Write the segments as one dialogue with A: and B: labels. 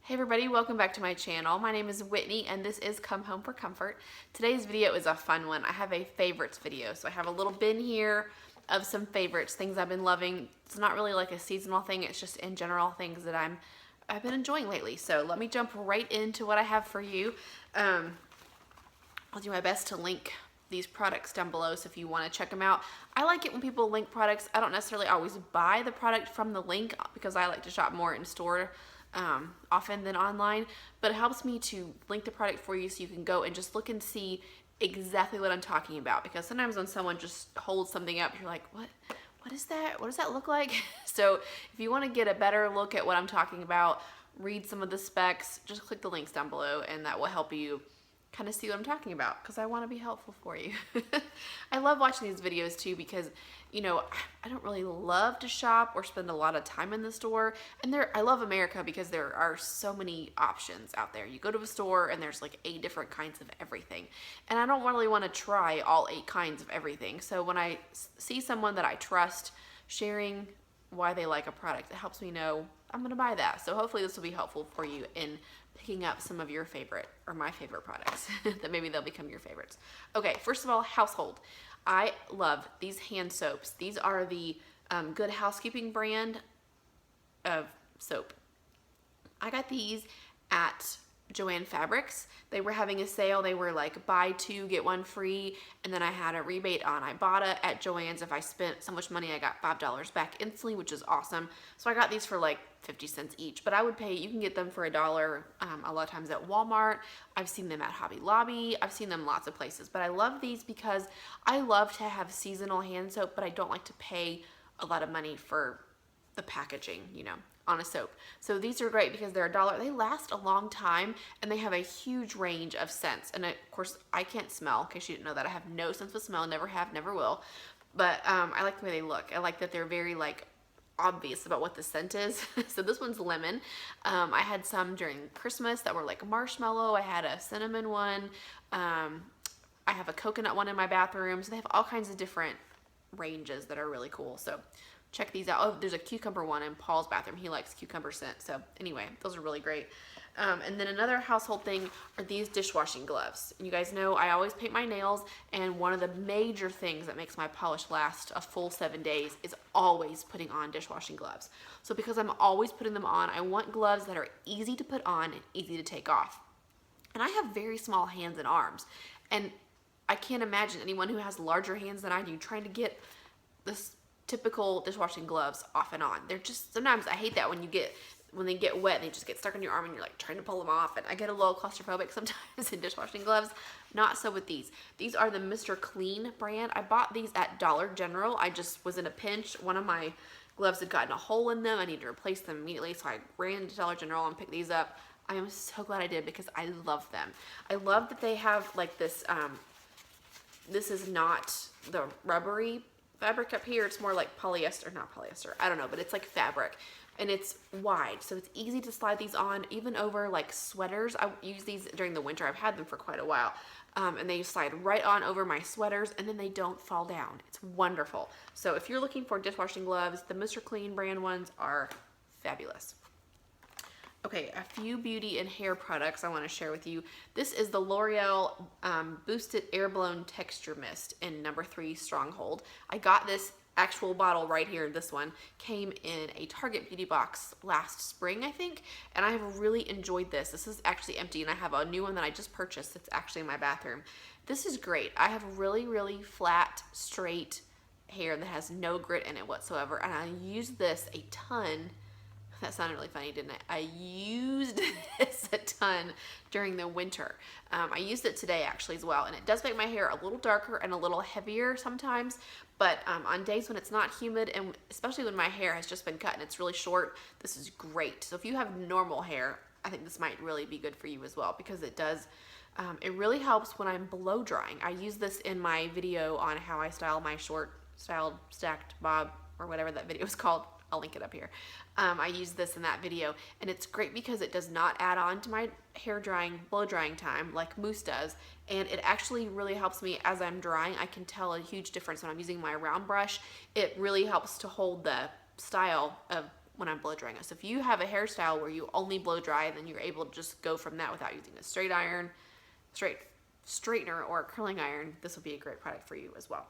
A: Hey everybody, welcome back to my channel. My name is Whitney and this is Come Home for Comfort. Today's video is a fun one. I have a favorites video. So I have a little bin here of some favorites, things I've been loving. It's not really like a seasonal thing, it's just in general things that I've been enjoying lately. So let me jump right into what I have for you. I'll do my best to link these products down below, so if you want to check them out. I like it when people link products. I don't necessarily always buy the product from the link because I like to shop more in store often than online, but it helps me to link the product for you so you can go and just look and see exactly what I'm talking about, because sometimes when someone just holds something up, you're like, what is that? What does that look like? So if you want to get a better look at what I'm talking about, read some of the specs, just click the links down below and that will help you kind of see what I'm talking about, because I want to be helpful for you. I love watching these videos too because, you know, I don't really love to shop or spend a lot of time in the store. And I love America because there are so many options out there. You go to a store and there's like 8 different kinds of everything. And I don't really want to try all 8 kinds of everything. So when I see someone that I trust sharing why they like a product, it helps me know I'm going to buy that. So hopefully this will be helpful for you in picking up some of your favorite or my favorite products that maybe they'll become your favorites. Okay, first of all, household. I love these hand soaps. These are the Good Housekeeping brand of soap. I got these at JoAnn Fabrics. They were having a sale. They were like buy 2 get 1 free, and then I had a rebate on Ibotta at JoAnn's. If I spent so much money, I got $5 back instantly, which is awesome. So I got these for like 50 cents each, but I would pay, you can get them for $1 a lot of times at Walmart. I've seen them at Hobby Lobby. I've seen them lots of places, but I love these because I love to have seasonal hand soap, but I don't like to pay a lot of money for the packaging, you know, on a soap. So these are great because they're $1. They last a long time and they have a huge range of scents. And of course, I can't smell, in case you didn't know that. I have no sense of smell, never have, never will. But I like the way they look. I like that they're very like obvious about what the scent is. So this one's lemon. I had some during Christmas that were like marshmallow. I had a cinnamon one. I have a coconut one in my bathroom. So they have all kinds of different ranges that are really cool. So check these out. Oh, there's a cucumber one in Paul's bathroom. He likes cucumber scent. So anyway, those are really great. And then another household thing are these dishwashing gloves. And you guys know I always paint my nails, and one of the major things that makes my polish last a full 7 days is always putting on dishwashing gloves. So because I'm always putting them on, I want gloves that are easy to put on and easy to take off. And I have very small hands and arms, and I can't imagine anyone who has larger hands than I do trying to get this typical dishwashing gloves off and on. They're just, sometimes I hate that when they get wet and they just get stuck on your arm and you're like trying to pull them off, and I get a little claustrophobic sometimes in dishwashing gloves. Not so with these. These are the Mr. Clean brand. I bought these at Dollar General. I just was in a pinch. One of my gloves had gotten a hole in them. I needed to replace them immediately, so I ran to Dollar General and picked these up. I am so glad I did because I love them. I love that they have like this, this is not the rubbery fabric up here. It's more like polyester, not polyester, I don't know, but it's like fabric, and it's wide, so it's easy to slide these on even over like sweaters. I use these during the winter. I've had them for quite a while, and they slide right on over my sweaters, and then they don't fall down. It's wonderful. So if you're looking for dishwashing gloves, the Mr. Clean brand ones are fabulous. Okay, a few beauty and hair products I want to share with you. This is the L'Oreal Boosted Airblown Texture Mist in number 3 Stronghold. I got this actual bottle right here. This one came in a Target beauty box last spring, I think, and I have really enjoyed this. This is actually empty, and I have a new one that I just purchased that's actually in my bathroom. This is great. I have really, really flat, straight hair that has no grit in it whatsoever, and I use this a ton. That sounded really funny, didn't it? I used this a ton during the winter. I used it today actually as well, and it does make my hair a little darker and a little heavier sometimes, but on days when it's not humid, and especially when my hair has just been cut and it's really short, this is great. So if you have normal hair, I think this might really be good for you as well, because it does, it really helps when I'm blow drying. I use this in my video on how I style my short styled stacked bob, or whatever that video is called. I'll link it up here. I use this in that video, and it's great because it does not add on to my hair drying, blow drying time like mousse does, and it actually really helps me as I'm drying. I can tell a huge difference when I'm using my round brush. It really helps to hold the style of when I'm blow drying it. So if you have a hairstyle where you only blow dry, then you're able to just go from that without using a straight iron, straightener, or a curling iron. This will be a great product for you as well.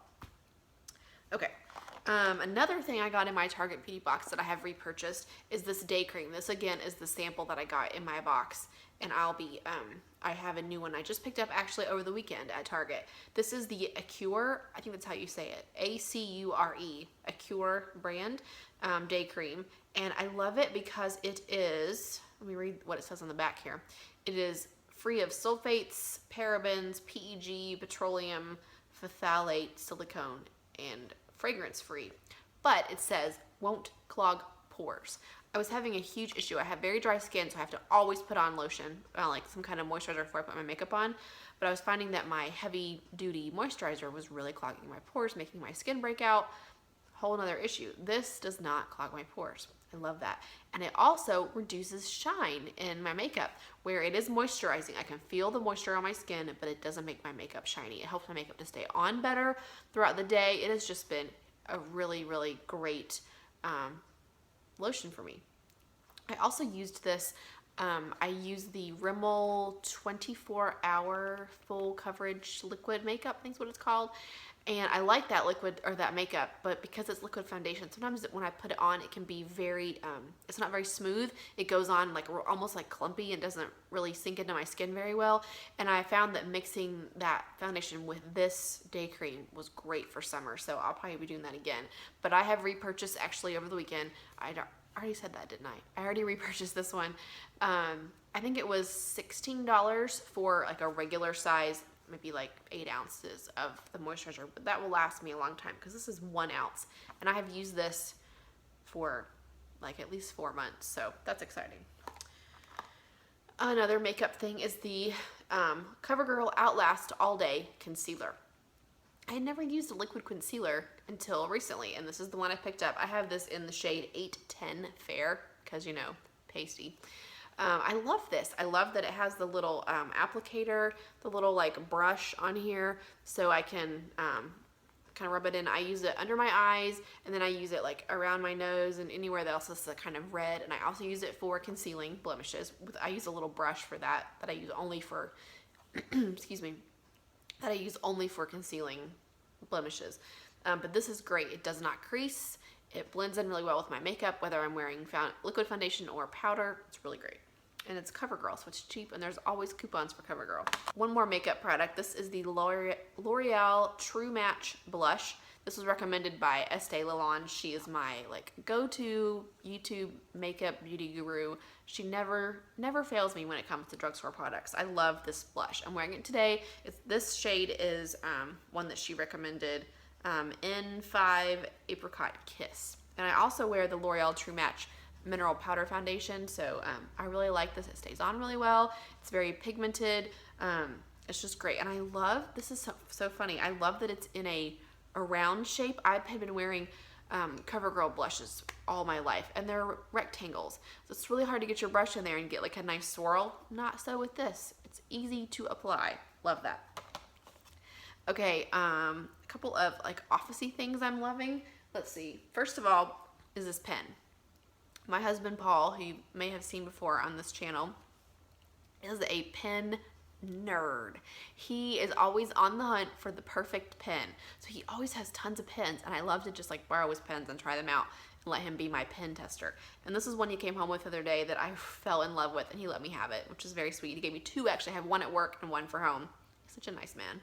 A: Okay. Another thing I got in my Target beauty box that I have repurchased is this day cream. This again is the sample that I got in my box, and I have a new one I just picked up actually over the weekend at Target. This is the Acure, I think that's how you say it, A-C-U-R-E, Acure brand day cream, and I love it because it is, let me read what it says on the back here. It is free of sulfates, parabens, PEG, petroleum, phthalate, silicone, and fragrance free, but it says won't clog pores. I was having a huge issue. I have very dry skin, so I have to always put on lotion, like some kind of moisturizer before I put my makeup on, but I was finding that my heavy duty moisturizer was really clogging my pores, making my skin break out. Whole nother issue. This does not clog my pores. I love that. And it also reduces shine in my makeup, where it is moisturizing. I can feel the moisture on my skin, but it doesn't make my makeup shiny. It helps my makeup to stay on better throughout the day. It has just been a really, really great lotion for me. I also used this, I used the Rimmel 24-hour full coverage liquid makeup, I think is what it's called. And I like that liquid, or that makeup, but because it's liquid foundation, sometimes when I put it on, it can be very, it's not very smooth. It goes on like almost like clumpy and doesn't really sink into my skin very well. And I found that mixing that foundation with this day cream was great for summer, so I'll probably be doing that again. But I have repurchased actually over the weekend. I already said that, didn't I? I already repurchased this one. I think it was $16 for like a regular size, maybe like 8 ounces of the moisturizer, but that will last me a long time because this is 1 ounce, and I have used this for like at least 4 months, so that's exciting. Another makeup thing is the CoverGirl Outlast All Day Concealer. I had never used a liquid concealer until recently, and this is the one I picked up. I have this in the shade 810 Fair, because you know, pasty. I love this. I love that it has the little applicator, the little like brush on here, so I can kind of rub it in. I use it under my eyes, and then I use it like around my nose and anywhere else that's kind of red, and I also use it for concealing blemishes. I use a little brush for that I use only for, excuse me, that I use only for concealing blemishes. But this is great. It does not crease. It blends in really well with my makeup, whether I'm wearing liquid foundation or powder. It's really great. And it's CoverGirl, so it's cheap, and there's always coupons for CoverGirl. One more makeup product. This is the L'Oreal True Match Blush. This was recommended by Estee Lalonde. She is my like go-to YouTube makeup beauty guru. She never fails me when it comes to drugstore products. I love this blush. I'm wearing it today. This shade is one that she recommended, N5 Apricot Kiss. And I also wear the L'Oreal True Match Mineral Powder Foundation, so I really like this. It stays on really well. It's very pigmented. It's just great, and I love, this is so funny, I love that it's in a round shape. I've been wearing CoverGirl blushes all my life, and they're rectangles, so it's really hard to get your brush in there and get like a nice swirl. Not so with this. It's easy to apply. Love that. Okay, a couple of like office-y things I'm loving. Let's see. First of all is this pen. My husband, Paul, who you may have seen before on this channel, is a pen nerd. He is always on the hunt for the perfect pen. So he always has tons of pens, and I love to just like borrow his pens and try them out and let him be my pen tester. And this is one he came home with the other day that I fell in love with, and he let me have it, which is very sweet. He gave me 2 actually. I have 1 at work and 1 for home. He's such a nice man.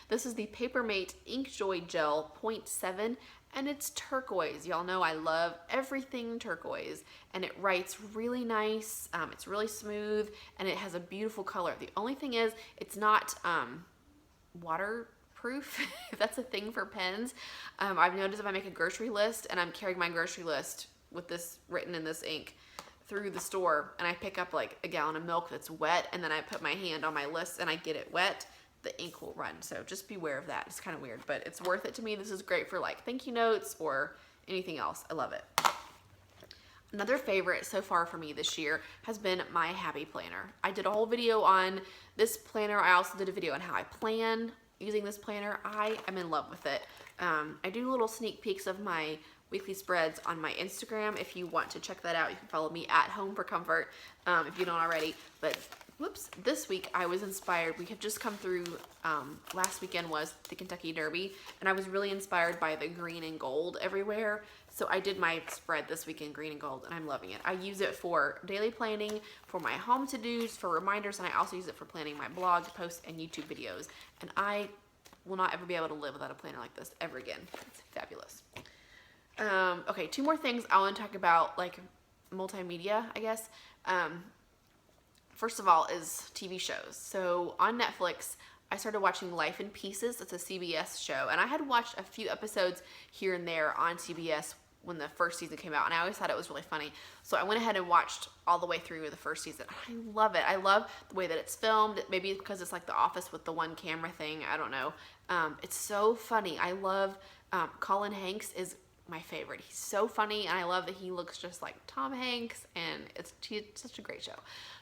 A: This is the Papermate Inkjoy Gel 0.7, and it's turquoise. Y'all know I love everything turquoise, and it writes really nice. It's really smooth, and it has a beautiful color. The only thing is it's not waterproof, if that's a thing for pens. I've noticed if I make a grocery list and I'm carrying my grocery list with this written in this ink through the store, and I pick up like a gallon of milk that's wet, and then I put my hand on my list and I get it wet, the ink will run. So just beware of that. It's kind of weird, but it's worth it to me. This is great for like thank you notes or anything else. I love it. Another favorite so far for me this year has been my Happy Planner. I did a whole video on this planner. I also did a video on how I plan using this planner. I am in love with it. I do little sneak peeks of my weekly spreads on my Instagram. If you want to check that out, you can follow me at Home for Comfort if you don't already. But whoops, this week I was inspired. We have just come through, last weekend was the Kentucky Derby, and I was really inspired by the green and gold everywhere. So I did my spread this week in green and gold, and I'm loving it. I use it for daily planning, for my home to-dos, for reminders, and I also use it for planning my blog posts and YouTube videos. And I will not ever be able to live without a planner like this ever again. It's fabulous. Okay, 2 more things I want to talk about, like multimedia, I guess. First of all is TV shows. So on Netflix, I started watching Life in Pieces. It's a CBS show, and I had watched a few episodes here and there on CBS when the first season came out, and I always thought it was really funny. So I went ahead and watched all the way through the first season. I love it. I love the way that it's filmed. Maybe because it's like The Office with the one camera thing. I don't know. It's so funny. I love Colin Hanks is my favorite. He's so funny, and I love that he looks just like Tom Hanks, and it's such a great show.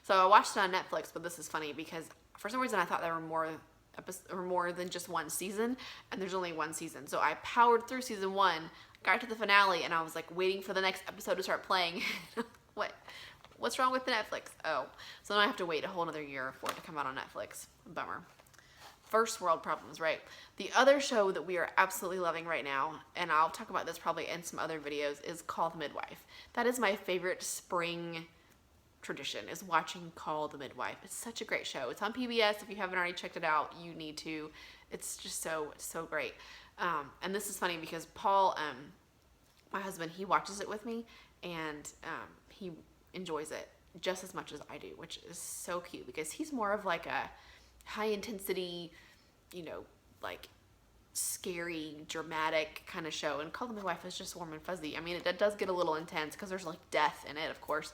A: So I watched it on Netflix, but this is funny because for some reason I thought there were more than just one season, and there's only one season. So I powered through season 1, got to the finale, and I was like waiting for the next episode to start playing. What's wrong with Netflix? Oh, so then I have to wait a whole another year for it to come out on Netflix. Bummer. First world problems, right? The other show that we are absolutely loving right now, and I'll talk about this probably in some other videos, is called Midwife. That is my favorite spring tradition, is watching Call the Midwife. It's such a great show. It's on PBS. If you haven't already checked it out, you need to. It's just so great. And this is funny because Paul, my husband, he watches it with me, and he enjoys it just as much as I do, which is so cute because he's more of like a high intensity, you know, like scary, dramatic kind of show. And Call the Midwife is just warm and fuzzy. I mean, it does get a little intense because there's like death in it, of course.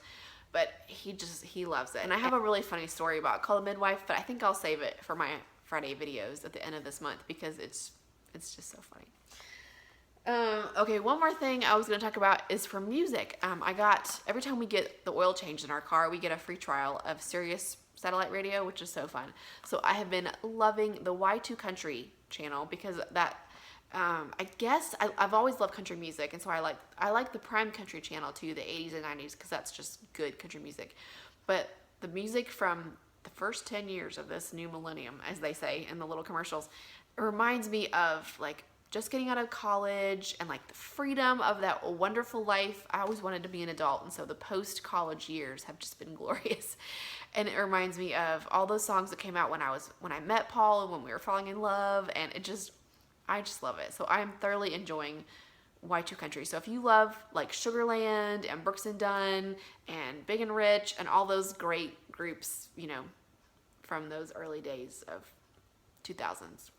A: But he loves it. And I have a really funny story about Call the Midwife, but I think I'll save it for my Friday videos at the end of this month because it's just so funny. Okay, one more thing I was going to talk about is for music. Every time we get the oil changed in our car, we get a free trial of Sirius satellite radio, which is so fun. So I have been loving the Y2 Country channel because that, I guess I've always loved country music, and so I like the Prime Country channel too, the 80s and 90s, because that's just good country music. But the music from the first 10 years of this new millennium, as they say in the little commercials, it reminds me of like just getting out of college and like the freedom of that wonderful life. I always wanted to be an adult, and so the post-college years have just been glorious. And it reminds me of all those songs that came out when I met Paul and when we were falling in love, and I just love it. So I'm thoroughly enjoying Y2 Country. So if you love like Sugarland and Brooks and Dunn and Big and Rich and all those great groups, you know, from those early days of 2000s,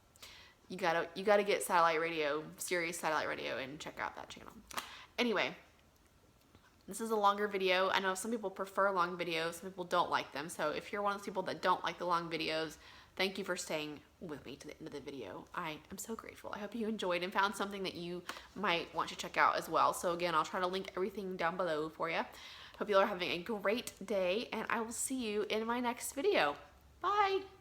A: you gotta get satellite radio, Sirius satellite radio, and check out that channel. Anyway, this is a longer video. I know some people prefer long videos, some people don't like them. So if you're one of those people that don't like the long videos, thank you for staying with me to the end of the video. I am so grateful. I hope you enjoyed and found something that you might want to check out as well. So again, I'll try to link everything down below for you. Hope you all are having a great day, and I will see you in my next video. Bye!